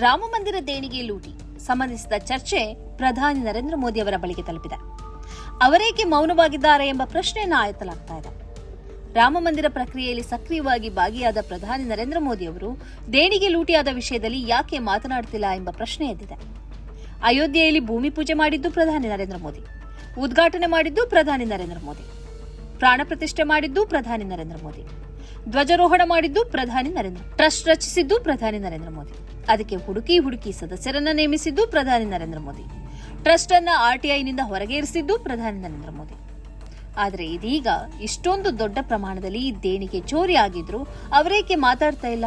ರಾಮಮಂದಿರ ದೇಣಿಗೆ ಲೂಟಿ ಸಂಬಂಧಿಸಿದ ಚರ್ಚೆ ಪ್ರಧಾನಿ ನರೇಂದ್ರ ಮೋದಿ ಅವರ ಬಳಿಗೆ ತಲುಪಿದೆ. ಅವರೇಕೆ ಮೌನವಾಗಿದ್ದಾರೆ ಎಂಬ ಪ್ರಶ್ನೆಯನ್ನು ಎತ್ತಲಾಗ್ತಾ ಇದೆ. ರಾಮಮಂದಿರ ಪ್ರಕ್ರಿಯೆಯಲ್ಲಿ ಸಕ್ರಿಯವಾಗಿ ಭಾಗಿಯಾದ ಪ್ರಧಾನಿ ನರೇಂದ್ರ ಮೋದಿ ಅವರು ದೇಣಿಗೆ ಲೂಟಿಯಾದ ವಿಷಯದಲ್ಲಿ ಯಾಕೆ ಮಾತನಾಡುತ್ತಿಲ್ಲ ಎಂಬ ಪ್ರಶ್ನೆ ಎದ್ದಿದೆ. ಅಯೋಧ್ಯೆಯಲ್ಲಿ ಭೂಮಿ ಪೂಜೆ ಮಾಡಿದ್ದು ಪ್ರಧಾನಿ ನರೇಂದ್ರ ಮೋದಿ, ಉದ್ಘಾಟನೆ ಮಾಡಿದ್ದು ಪ್ರಧಾನಿ ನರೇಂದ್ರ ಮೋದಿ, ಪ್ರಾಣ ಪ್ರತಿಷ್ಠೆ ಮಾಡಿದ್ದು ಪ್ರಧಾನಿ ನರೇಂದ್ರ ಮೋದಿ, ಧ್ವಜಾರೋಹಣ ಮಾಡಿದ್ದು ಪ್ರಧಾನಿ ನರೇಂದ್ರ, ಟ್ರಸ್ಟ್ ರಚಿಸಿದ್ದು ಪ್ರಧಾನಿ ನರೇಂದ್ರ ಮೋದಿ, ಅದಕ್ಕೆ ಹುಡುಕಿ ಸದಸ್ಯರನ್ನ ನೇಮಿಸಿದ್ದು ಪ್ರಧಾನಿ ನರೇಂದ್ರ ಮೋದಿ, ಟ್ರಸ್ಟ್ ಅನ್ನ ಆರ್ಟಿಐನಿಂದ ಹೊರಗೆ ಇರಿಸಿದ್ದು ಪ್ರಧಾನಿ ನರೇಂದ್ರ ಮೋದಿ. ಆದರೆ ಇದೀಗ ಇಷ್ಟೊಂದು ದೊಡ್ಡ ಪ್ರಮಾಣದಲ್ಲಿ ದೇಣಿಗೆ ಚೋರಿ ಆಗಿದ್ರು ಅವರೇಕೆ ಮಾತಾಡ್ತಾ ಇಲ್ಲ,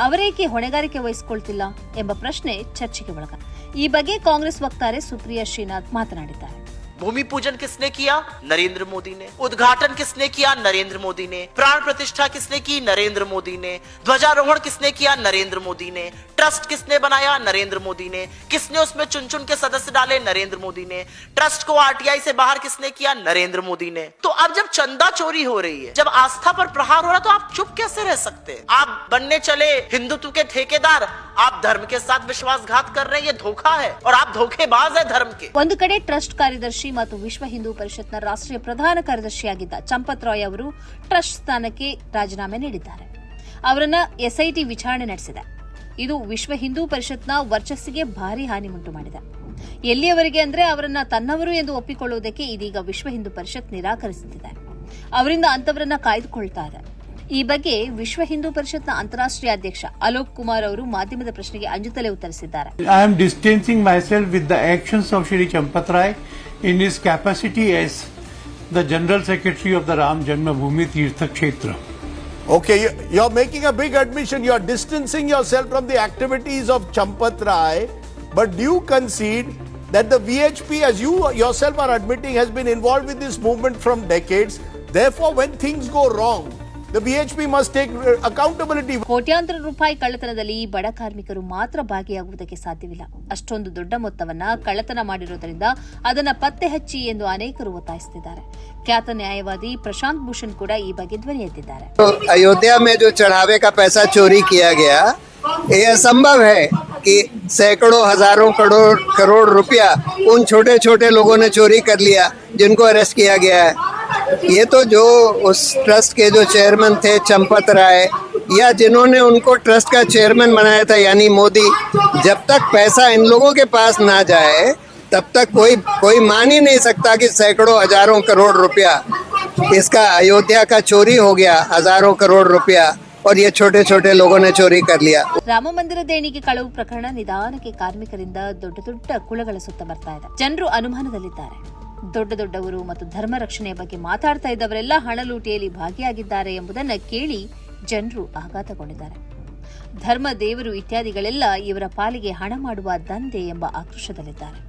ಅವರೇಕೆ ಹೊಣೆಗಾರಿಕೆ ವಹಿಸಿಕೊಳ್ತಿಲ್ಲ ಎಂಬ ಪ್ರಶ್ನೆ ಚರ್ಚೆಗೆ ಒಳಗ. ಈ ಬಗ್ಗೆ ಕಾಂಗ್ರೆಸ್ ವಕ್ತಾರೆ ಸುಪ್ರಿಯಾ ಶ್ರೀನಾಥ್ ಮಾತನಾಡಿದ್ದಾರೆ. भूमि पूजन किसने किया? नरेंद्र मोदी ने। उद्घाटन किसने किया? नरेंद्र मोदी ने। प्राण प्रतिष्ठा किसने की? नरेंद्र मोदी ने। ध्वजारोहण किसने किया? नरेंद्र मोदी ने। ट्रस्ट किसने बनाया? नरेंद्र मोदी ने। किसने उसमें चुन के सदस्य डाले? नरेंद्र मोदी ने। ट्रस्ट को आरटीआई से बाहर किसने किया? नरेंद्र मोदी ने। तो अब जब चंदा चोरी हो रही है, जब आस्था पर प्रहार हो रहा है, तो आप चुप कैसे रह सकते हैं? आप बनने चले हिंदुत्व के ठेकेदार, आप धर्म के साथ विश्वासघात कर रहे हैं, ये धोखा है और आप धोखेबाज है धर्म के। ಒಂದು ಕಡೆ ಟ್ರಸ್ಟ್ ಕಾರ್ಯದರ್ಶಿ ಮತ್ತು ವಿಶ್ವ ಹಿಂದೂ ಪರಿಷತ್ನ ರಾಷ್ಟ್ರೀಯ ಪ್ರಧಾನ ಕಾರ್ಯದರ್ಶಿಯಾಗಿದ್ದ ಚಂಪತ್ ರಾಯ್ ಅವರು ಟ್ರಸ್ಟ್ ಸ್ಥಾನಕ್ಕೆ ರಾಜೀನಾಮೆ ನೀಡಿದ್ದಾರೆ. ಅವರನ್ನ ಎಸ್ಐಟಿ ವಿಚಾರಣೆ ನಡೆಸಿದೆ. ಇದು ವಿಶ್ವ ಹಿಂದೂ ಪರಿಷತ್ನ ವರ್ಚಸ್ಸಿಗೆ ಭಾರಿ ಹಾನಿ ಉಂಟು ಮಾಡಿದೆ. ಎಲ್ಲಿಯವರೆಗೆ ಅಂದ್ರೆ ಅವರನ್ನ ತನ್ನವರು ಎಂದು ಒಪ್ಪಿಕೊಳ್ಳುವುದಕ್ಕೆ ಇದೀಗ ವಿಶ್ವ ಹಿಂದೂ ಪರಿಷತ್ ನಿರಾಕರಿಸುತ್ತಿದೆ. ಅವರಿಂದ ಅಂತವರನ್ನ ಕಾಯ್ದುಕೊಳ್ತಾ ಇದೆ. ಈ ಬಗ್ಗೆ ವಿಶ್ವ ಹಿಂದೂ ಪರಿಷತ್ನ ಅಂತಾರಾಷ್ಟ್ರೀಯ ಅಧ್ಯಕ್ಷ ಅಲೋಕ್ ಕುಮಾರ್ ಅವರು ಮಾಧ್ಯಮದ ಪ್ರಶ್ನೆಗೆ ಅಂಜುತ್ತಲೇ ಉತ್ತರಿಸಿದ್ದಾರೆ. I am distancing myself with the actions of Shri Champat Rai in his capacity as the General Secretary of the Ram Janmabhoomi Tirtha Kshetra. Okay, you're making a big admission. You're distancing yourself from the activities of Champat Rai, but do you concede that the VHP, as you yourself are admitting, has been involved with this movement from decades? Therefore, when things go wrong, the VHP must take accountability. ಕೋಟ್ಯಾಂತರ ರೂಪಾಯಿ ಕಳ್ಳತನದಲ್ಲಿ ಬಡ ಕಾರ್ಮಿಕರು ಮಾತ್ರ ಭಾಗಿಯಾಗುವುದಕ್ಕೆ ಸಾಧ್ಯವಿಲ್ಲ. ಅಷ್ಟೊಂದು ದೊಡ್ಡ ಮೊತ್ತವನ್ನ ಕಳ್ಳತನ ಮಾಡಿರುವುದರಿಂದ ಅದನ್ನ ಪತ್ತೆ ಹಚ್ಚಿ ಎಂದು ಅನೇಕರು ಒತ್ತಾಯಿಸುತ್ತಿದ್ದಾರೆ. ಖ್ಯಾತ ನ್ಯಾಯವಾದಿ ಪ್ರಶಾಂತ್ ಭೂಷಣ್ ಕೂಡ ಈ ಬಗ್ಗೆ ಧ್ವನಿ ಎತ್ತಿದ್ದಾರೆ. अयोध्या में जो चढ़ावे का पैसा चोरी किया गया, ये असंभव है कि सैकड़ों हजारों करोड़ रुपया उन छोटे छोटे लोगों ने चोरी कर लिया जिनको अरेस्ट किया गया है. ये तो जो उस ट्रस्ट के जो चेयरमैन थे चंपत राय, या जिन्होंने उनको ट्रस्ट का चेयरमैन बनाया था यानी मोदी, जब तक पैसा इन लोगों के पास ना जाए तब तक कोई मान ही नहीं सकता कि सैकड़ों हजारों करोड़ रुपया इसका अयोध्या का चोरी हो गया, हजारों करोड़ रुपया, और ये छोटे छोटे लोगों ने चोरी कर लिया. ರಾಮಮಂದಿರ ದೇಣಿಗೆ ಕಳವು ಪ್ರಕರಣ ನಿಧಾನಕ್ಕೆ ಕಾರ್ಮಿಕರಿಂದ ದೊಡ್ಡ ದೊಡ್ಡ ಕುಳಗಳ ಸುತ್ತ ಬರ್ತಾ ಇದೆ. ಜನರು ಅನುಮಾನದಲ್ಲಿದ್ದಾರೆ. ದೊಡ್ಡವರು ಮತ್ತು ಧರ್ಮ ರಕ್ಷಣೆಯ ಬಗ್ಗೆ ಮಾತಾಡ್ತಾ ಇದ್ದವರೆಲ್ಲ ಹಣ ಲೂಟಿಯಲ್ಲಿ ಭಾಗಿಯಾಗಿದ್ದಾರೆ ಎಂಬುದನ್ನ ಕೇಳಿ ಜನರು ಆಘಾತಗೊಂಡಿದ್ದಾರೆ. ಧರ್ಮ, ದೇವರು ಇತ್ಯಾದಿಗಳೆಲ್ಲ ಇವರ ಪಾಲಿಗೆ ಹಣ ಮಾಡುವ ದಂಧೆ ಎಂಬ ಆಕ್ರೋಶದಲ್ಲಿದ್ದಾರೆ.